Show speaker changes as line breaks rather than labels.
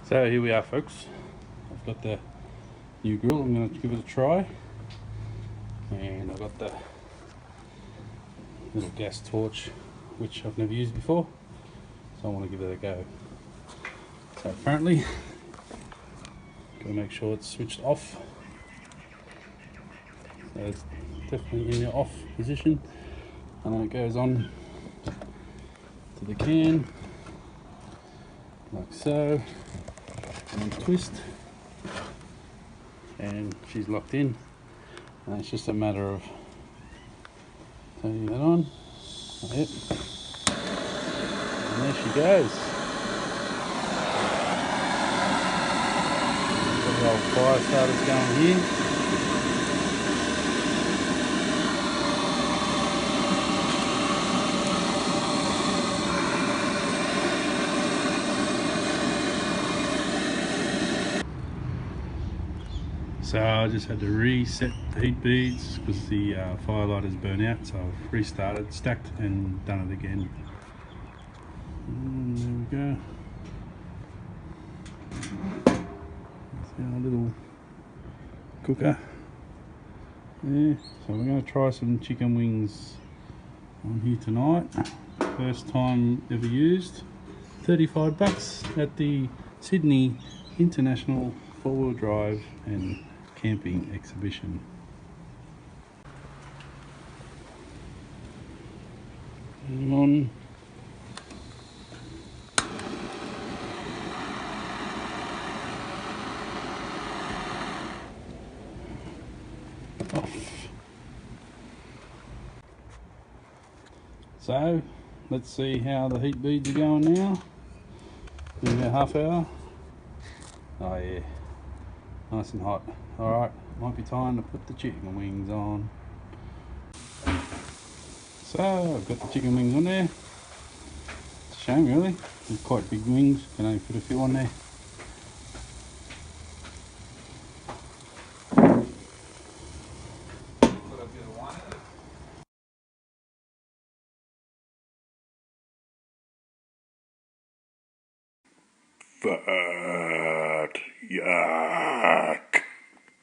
So here we are, folks. I've got the new grill. I'm going to give it a try, and I've got the little gas torch which I've never used before, so I want to give it a go. So apparently got to make sure it's switched off, so it's definitely in the off position, and then it goes on to the can like so, and then twist, and she's locked in, and it's just a matter of turning that on. Yep. And there she goes. Got the old fire starters going here. So I just had to reset the heat beads because the firelight has burnt out, so I've restarted, stacked, and done it again. And there we go. That's our little cooker. Yeah, so we're going to try some chicken wings on here tonight. First time ever used. $35 at the Sydney International 4-wheel drive and camping exhibition. Hang on. Off. So let's see how the heat beads are going now. In about half hour. Oh yeah, nice and hot. Alright, might be time to put the chicken wings on. So I've got the chicken wings on there. It's a shame really, they're quite big wings, can only put a few on there. Fat, yeah.